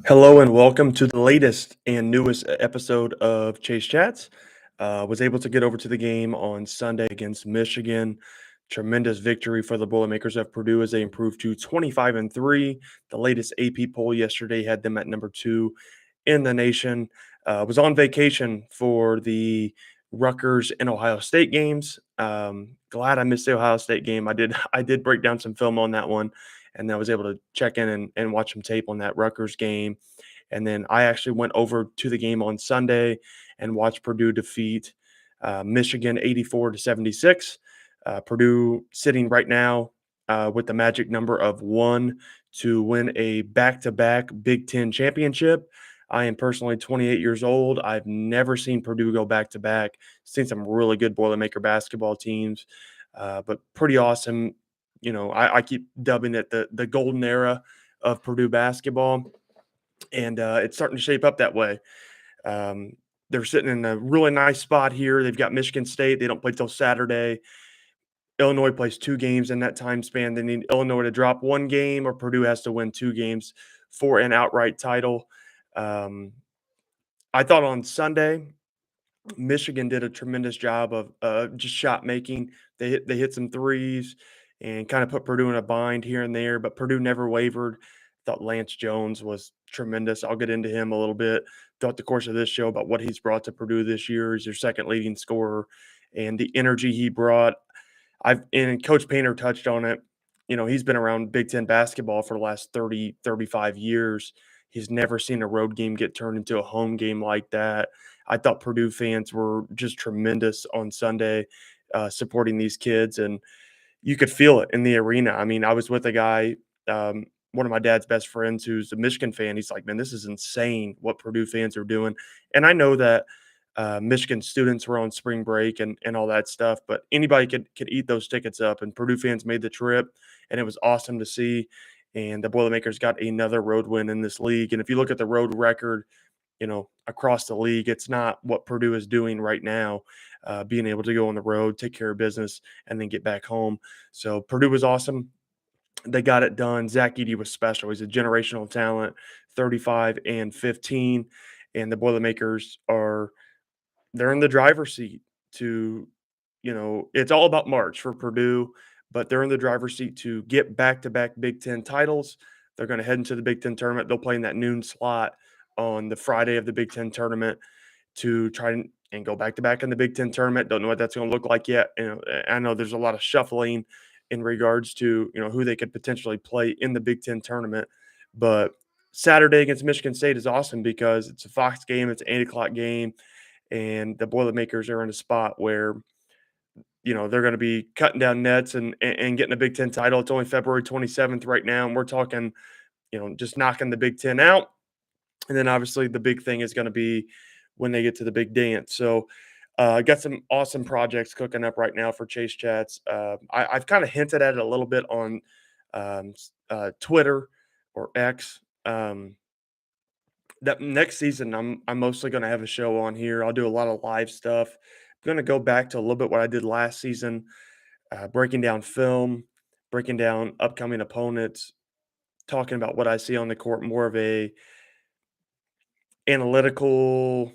Hello and welcome to the latest and newest episode of Chase Chats. Was able to get over to the game on Sunday against Michigan. Tremendous victory for the Boilermakers of Purdue as they improved to 25-3. The latest AP poll yesterday had them at number 2 in the nation. Was on vacation for the Rutgers and Ohio State games. Glad I missed the Ohio State game. I did break down some film on that one, and I was able to check in and watch some tape on that Rutgers game. And then I actually went over to the game on Sunday and watched Purdue defeat Michigan 84-76. Purdue sitting right now with the magic number of 1 to win a back-to-back Big Ten championship. I am personally 28 years old. I've never seen Purdue go back-to-back. Seen some really good Boilermaker basketball teams, but pretty awesome. I keep dubbing it the golden era of Purdue basketball, and it's starting to shape up that way. Um, they're sitting in a really nice spot here. They've got Michigan State. They don't play till Saturday. Illinois plays 2 games in that time span. They need Illinois to drop 1 game, or Purdue has to win 2 games for an outright title. Um, I thought on Sunday, Michigan did a tremendous job of just shot making. They hit some threes and kind of put Purdue in a bind here and there, but Purdue never wavered. Thought Lance Jones was tremendous. I'll get into him a little bit throughout the course of this show about what he's brought to Purdue this year. He's their second leading scorer, and the energy he brought. And Coach Painter touched on it. He's been around Big Ten basketball for the last 30, 35 years. He's never seen a road game get turned into a home game like that. I thought Purdue fans were just tremendous on Sunday, supporting these kids, and you could feel it in the arena. I mean, I was with a guy, one of my dad's best friends, who's a Michigan fan. He's like, "Man, this is insane what Purdue fans are doing." And I know that Michigan students were on spring break and all that stuff, but anybody could eat those tickets up. And Purdue fans made the trip, and it was awesome to see. And the Boilermakers got another road win in this league. And if you look at the road record, across the league, it's not what Purdue is doing right now, being able to go on the road, take care of business, and then get back home. So Purdue was awesome. They got it done. Zach Edey was special. He's a generational talent, 35 and 15. And the Boilermakers they're in the driver's seat it's all about March for Purdue, but they're in the driver's seat to get back-to-back Big Ten titles. They're going to head into the Big Ten tournament. They'll play in that noon slot on the Friday of the Big Ten tournament to try and go back-to-back in the Big Ten tournament. Don't know what that's going to look like yet. I know there's a lot of shuffling in regards to who they could potentially play in the Big Ten tournament, but Saturday against Michigan State is awesome because it's a Fox game. It's an 8 o'clock game, and the Boilermakers are in a spot where they're going to be cutting down nets and getting a Big Ten title. It's only February 27th right now, and we're talking just knocking the Big Ten out. And then obviously the big thing is going to be when they get to the big dance. So got some awesome projects cooking up right now for Chase Chats. I've kind of hinted at it a little bit on Twitter or X. That next season, I'm mostly going to have a show on here. I'll do a lot of live stuff. I'm going to go back to a little bit what I did last season, breaking down film, breaking down upcoming opponents, talking about what I see on the court, more of a analytical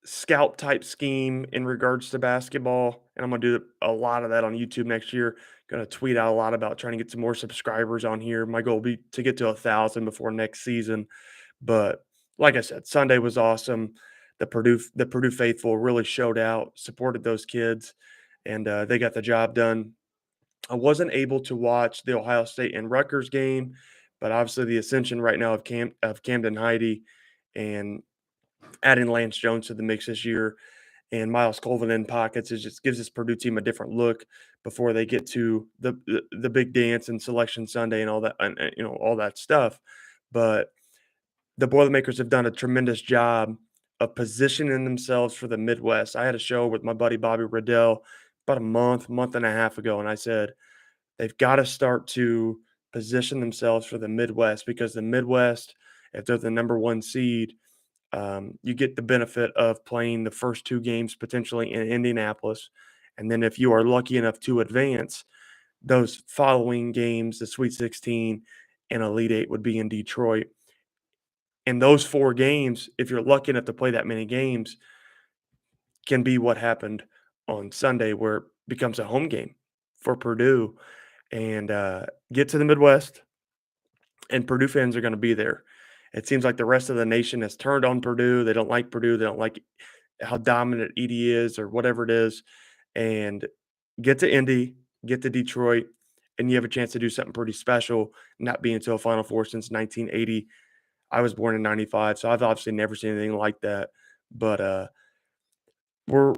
scout type scheme in regards to basketball. And I'm going to do a lot of that on YouTube next year. Going to tweet out a lot about trying to get some more subscribers on here. My goal will be to get to 1,000 before next season. But like I said, Sunday was awesome. The Purdue faithful really showed out, supported those kids, and they got the job done. I wasn't able to watch the Ohio State and Rutgers game, but obviously the ascension right now of Camden Heide and adding Lance Jones to the mix this year and Miles Colvin in pockets, it just gives this Purdue team a different look before they get to the big dance and selection Sunday and all that, and all that stuff. But the Boilermakers have done a tremendous job of positioning themselves for the Midwest. I had a show with my buddy Bobby Riddell about a month and a half ago, and I said they've got to start to position themselves for the Midwest, because the Midwest, if they're the number 1 seed, you get the benefit of playing the first 2 games potentially in Indianapolis. And then if you are lucky enough to advance, those following games, the Sweet 16, and Elite Eight would be in Detroit. And those 4 games, if you're lucky enough to play that many games, can be what happened on Sunday, where it becomes a home game for Purdue and get to the Midwest, and Purdue fans are going to be there. It seems like the rest of the nation has turned on Purdue. They don't like Purdue. They don't like how dominant Edie is or whatever it is. And get to Indy, get to Detroit, and you have a chance to do something pretty special, not being to a Final Four since 1980. I was born in 95, so I've obviously never seen anything like that. But we're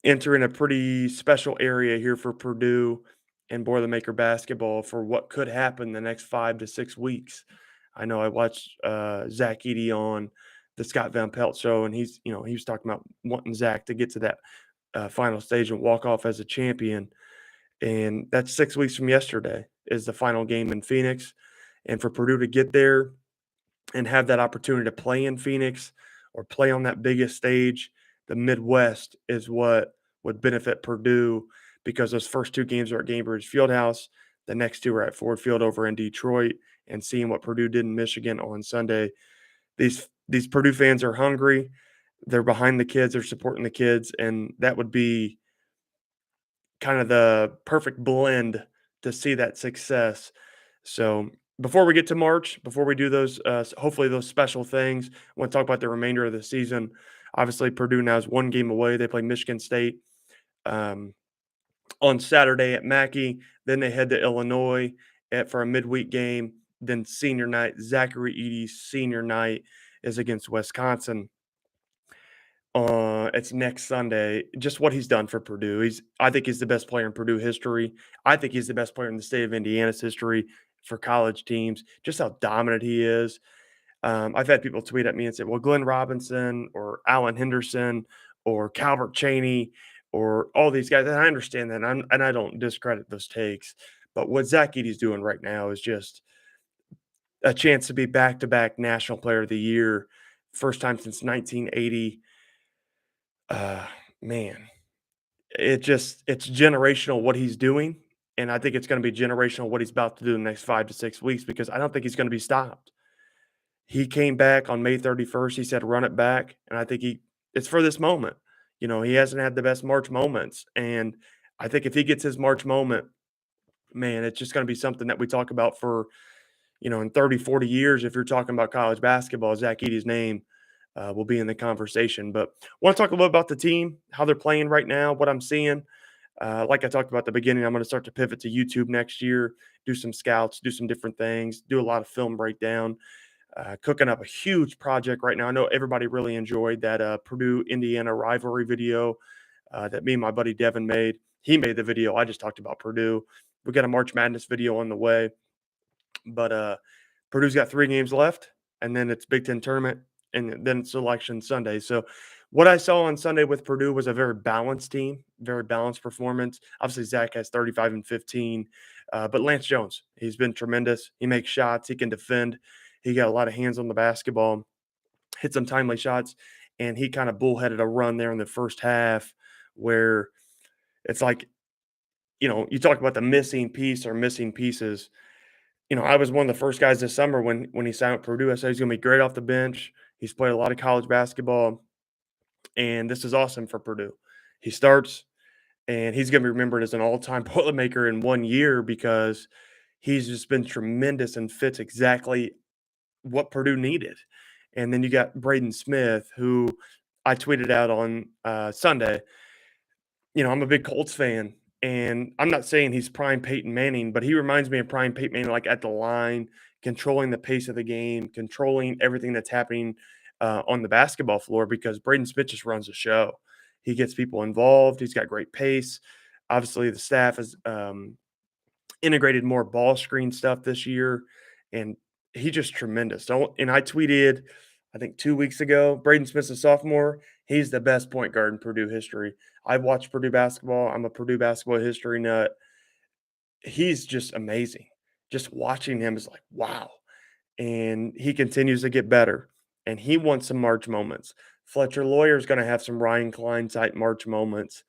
entering a pretty special area here for Purdue and Boilermaker basketball for what could happen the next 5 to 6 weeks. I know I watched Zach Edey on the Scott Van Pelt show, and he was talking about wanting Zach to get to that final stage and walk off as a champion. And that's 6 weeks from yesterday is the final game in Phoenix. And for Purdue to get there and have that opportunity to play in Phoenix or play on that biggest stage, the Midwest is what would benefit Purdue because those first 2 games are at Gainbridge Fieldhouse. The next 2 are at Ford Field over in Detroit, and seeing what Purdue did in Michigan on Sunday. These Purdue fans are hungry. They're behind the kids. They're supporting the kids, and that would be kind of the perfect blend to see that success. So before we get to March, before we do those, hopefully those special things, I want to talk about the remainder of the season. Obviously, Purdue now is 1 game away. They play Michigan State on Saturday at Mackey. Then they head to Illinois for a midweek game. Then senior night, Zachary Edey's senior night is against Wisconsin. It's next Sunday. Just what he's done for Purdue. I think he's the best player in Purdue history. I think he's the best player in the state of Indiana's history for college teams. Just how dominant he is. I've had people tweet at me and say, "Well, Glenn Robinson or Alan Henderson or Calvert Chaney or all these guys." And I understand that, and I don't discredit those takes. But what Zach Edey's doing right now is just a chance to be back-to-back National Player of the Year, first time since 1980. Man, it's generational what he's doing, and I think it's going to be generational what he's about to do in the next 5 to 6 weeks because I don't think he's going to be stopped. He came back on May 31st. He said, "Run it back," and I think it's for this moment. He hasn't had the best March moments, and I think if he gets his March moment, man, it's just going to be something that we talk about for in 30, 40 years. If you're talking about college basketball, Zach Edey's name will be in the conversation. But I want to talk a little about the team, how they're playing right now, what I'm seeing. Like I talked about at the beginning, I'm going to start to pivot to YouTube next year, do some scouts, do some different things, do a lot of film breakdown. Cooking up a huge project right now. I know everybody really enjoyed that Purdue-Indiana rivalry video that me and my buddy Devin made. He made the video. I just talked about Purdue. We got a March Madness video on the way. But Purdue's got 3 games left, and then it's Big Ten tournament, and then it's Election Sunday. So what I saw on Sunday with Purdue was a very balanced team, very balanced performance. Obviously, Zach has 35 and 15, but Lance Jones, he's been tremendous. He makes shots. He can defend. He got a lot of hands on the basketball, hit some timely shots, and he kind of bullheaded a run there in the first half where it's like, you talk about the missing piece or missing pieces. I was one of the first guys this summer when he signed with Purdue. I said he's going to be great off the bench. He's played a lot of college basketball, and this is awesome for Purdue. He starts, and he's going to be remembered as an all-time Boilermaker in 1 year because he's just been tremendous and fits exactly what Purdue needed. And then you got Braden Smith, who I tweeted out on Sunday. I'm a big Colts fan, and I'm not saying he's prime Peyton Manning, but he reminds me of prime Peyton Manning, like at the line, controlling the pace of the game, controlling everything that's happening on the basketball floor because Braden Smith just runs the show. He gets people involved. He's got great pace. Obviously, the staff has integrated more ball screen stuff this year, and he's just tremendous. And I tweeted, I think 2 weeks ago, Braden Smith's a sophomore. He's the best point guard in Purdue history. I've watched Purdue basketball. I'm a Purdue basketball history nut. He's just amazing. Just watching him is like, wow. And he continues to get better. And he wants some March moments. Fletcher Lawyer is going to have some Ryan Klein type March moments.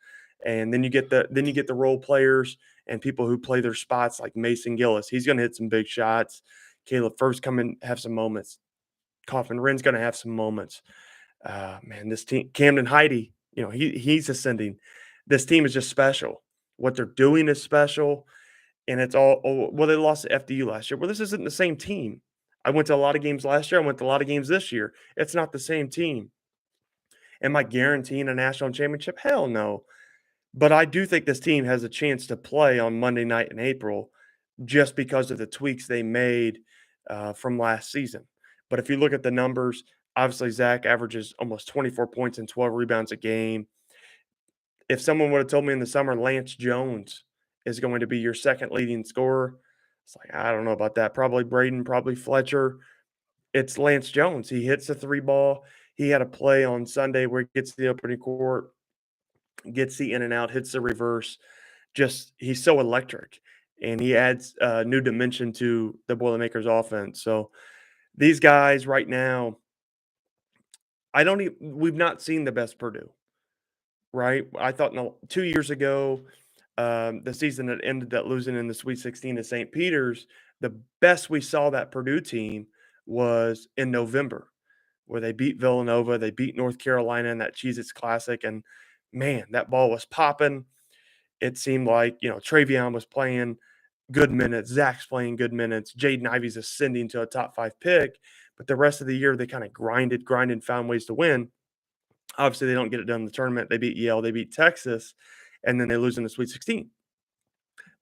And then you get the role players and people who play their spots like Mason Gillis. He's going to hit some big shots. Caleb First come in, have some moments. Kaufman Wren's going to have some moments. Man, this team, Camden Heide, he's ascending. This team is just special. What they're doing is special, and it's all. Oh, well, they lost to FDU last year. Well, this isn't the same team. I went to a lot of games last year. I went to a lot of games this year. It's not the same team. Am I guaranteeing a national championship? Hell no. But I do think this team has a chance to play on Monday night in April just because of the tweaks they made from last season. But if you look at the numbers, obviously Zach averages almost 24 points and 12 rebounds a game. If someone would have told me in the summer Lance Jones is going to be your second leading scorer, it's like, I don't know about that. Probably Braden, probably Fletcher. It's Lance Jones. He hits the three ball. He had a play on Sunday where he gets to the opening court, gets the in and out, hits the reverse. Just he's so electric, and he adds a new dimension to the Boilermakers offense. So these guys right now, we've not seen the best Purdue, right? I thought 2 years ago, the season that ended up losing in the Sweet 16 to St. Peter's, the best we saw that Purdue team was in November, where they beat Villanova, they beat North Carolina in that Cheez-Its Classic, and man, that ball was popping. It seemed like, Travion was playing good minutes, Zach's playing good minutes, Jaden Ivey's ascending to a top 5 pick, but the rest of the year they kind of grinded, found ways to win. Obviously, they don't get it done in the tournament. They beat Yale, they beat Texas, and then they lose in the Sweet 16.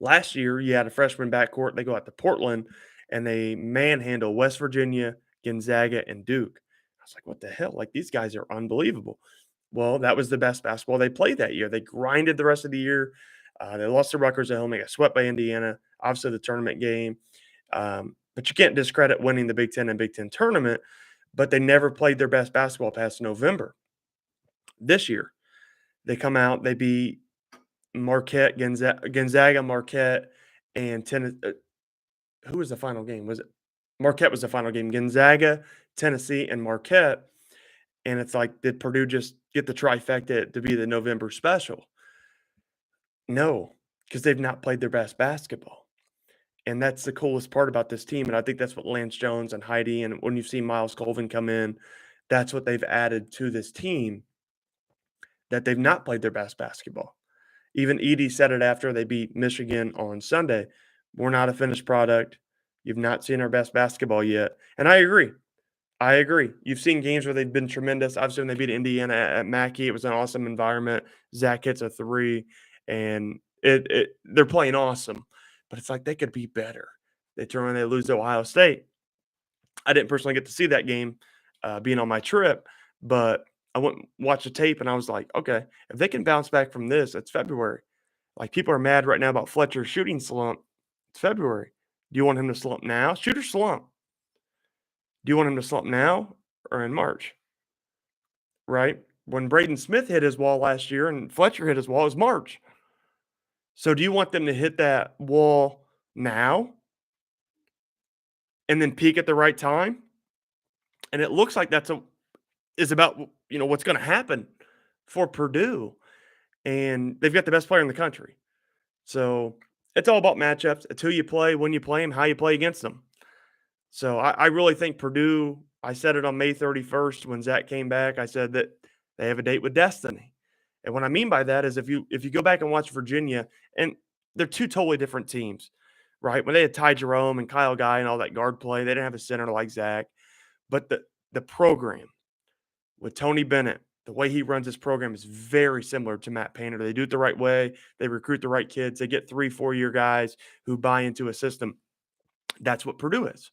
Last year, you had a freshman backcourt. They go out to Portland, and they manhandle West Virginia, Gonzaga, and Duke. I was like, what the hell? Like, these guys are unbelievable. Well, that was the best basketball they played that year. They grinded the rest of the year. They lost to Rutgers at home. They got swept by Indiana, obviously the tournament game. But you can't discredit winning the Big Ten and Big Ten tournament, but they never played their best basketball past November. This year, they come out, they beat Marquette, Gonzaga, Marquette, and Tennessee. Who was the final game? Was it Marquette was the final game? Gonzaga, Tennessee, and Marquette. And it's like, did Purdue just get the trifecta to be the November special? No, because they've not played their best basketball. And that's the coolest part about this team. And I think that's what Lance Jones and Heide, and when you've seen Miles Colvin come in, that's what they've added to this team, that they've not played their best basketball. Even Edey said it after they beat Michigan on Sunday. We're not a finished product. You've not seen our best basketball yet. And I agree. You've seen games where they've been tremendous. Obviously, when they beat Indiana at Mackey, it was an awesome environment. Zach hits a three, and they're playing awesome. But it's like they could be better. They turn around and they lose to Ohio State. I didn't personally get to see that game being on my trip, but I went and watched the tape, and I was like, okay, if they can bounce back from this, it's February. Like, people are mad right now about Fletcher's shooting slump. It's February. Do you want him to slump now? Shoot or slump? Do you want him to slump now or in March? Right? When Braden Smith hit his wall last year and Fletcher hit his wall, it was March. So do you want them to hit that wall now and then peak at the right time? And it looks like is about what's going to happen for Purdue. And they've got the best player in the country. So it's all about matchups. It's who you play, when you play them, how you play against them. So I really think Purdue, I said it on May 31st when Zach came back, I said that they have a date with destiny. And what I mean by that is if you go back and watch Virginia, and they're two totally different teams, right? When they had Ty Jerome and Kyle Guy and all that guard play, they didn't have a center like Zach. But the program with Tony Bennett, the way he runs his program is very similar to Matt Painter. They do it the right way. They recruit the right kids. They get 3-4 year guys who buy into a system. That's what Purdue is.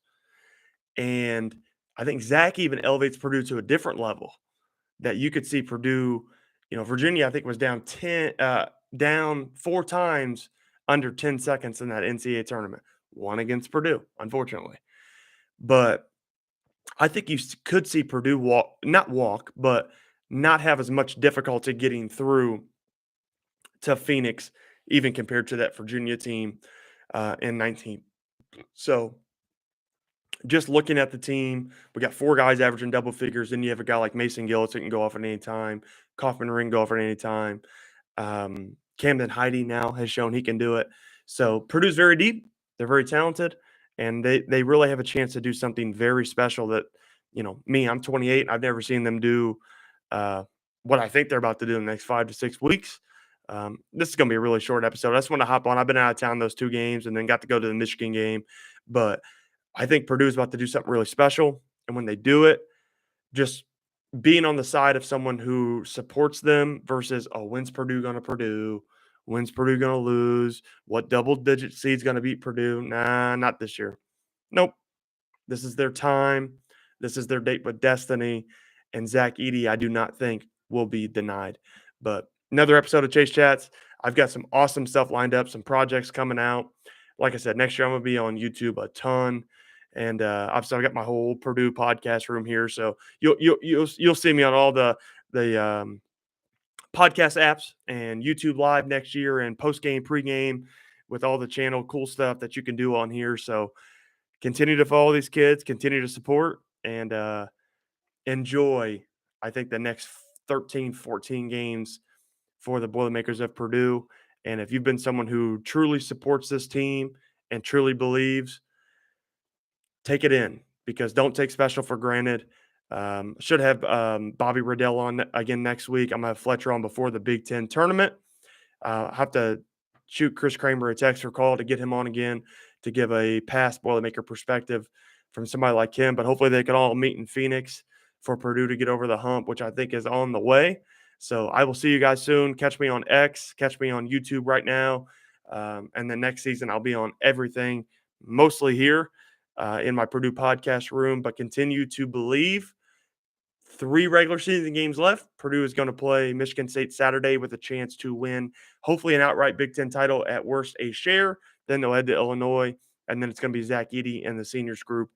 And I think Zach even elevates Purdue to a different level that you could see Purdue, Virginia, I think was down 4 times under 10 seconds in that NCAA tournament. One against Purdue, unfortunately. But I think you could see Purdue but not have as much difficulty getting through to Phoenix, even compared to that Virginia team in 19. So just looking at the team, we got 4 guys averaging double figures. Then you have a guy like Mason Gillis who can go off at any time. Kaufman Ring go off at any time. Camden Heide now has shown he can do it. So Purdue's very deep. They're very talented. and they really have a chance to do something very special that, me, I'm 28, and I've never seen them do uh, what I think they're about to do in the next 5 to 6 weeks. This is going to be a really short episode. I just want to hop on. I've been out of town those 2 games and then got to go to the Michigan game, but I think Purdue is about to do something really special. And when they do it, just being on the side of someone who supports them versus, oh, when's Purdue going to Purdue? When's Purdue going to lose? What double digit seed's going to beat Purdue? Nah, not this year. Nope. This is their time. This is their date with destiny. And Zach Edey, I do not think will be denied. But another episode of Chase Chats. I've got some awesome stuff lined up, some projects coming out. Like I said, next year I'm going to be on YouTube a ton. And obviously, I got my whole Purdue podcast room here, so you'll see me on all the podcast apps and YouTube Live next year, and post game, pregame, with all the channel cool stuff that you can do on here. So continue to follow these kids, continue to support, and enjoy, I think, the next 13, 14 games for the Boilermakers of Purdue. And if you've been someone who truly supports this team and truly believes, take it in, because don't take special for granted. Should have Bobby Riddell on again next week. I'm going to have Fletcher on before the Big Ten tournament. I have to shoot Chris Kramer a text or call to get him on again to give a past Boilermaker perspective from somebody like him. But hopefully they can all meet in Phoenix for Purdue to get over the hump, which I think is on the way. So I will see you guys soon. Catch me on X, catch me on YouTube right now. And then next season, I'll be on everything, mostly here in my Purdue podcast room, but continue to believe. 3 regular season games left. Purdue is going to play Michigan State Saturday with a chance to win, hopefully, an outright Big Ten title, at worst a share. Then they'll head to Illinois, and then it's going to be Zach Edey and the seniors group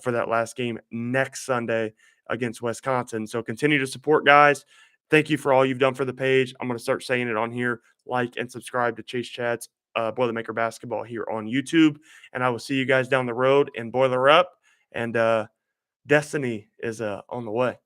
for that last game next Sunday against Wisconsin. So continue to support, guys. Thank you for all you've done for the page. I'm going to start saying it on here. Like and subscribe to Chase Chats Boilermaker Basketball here on YouTube. And I will see you guys down the road, and Boiler up. And destiny is on the way.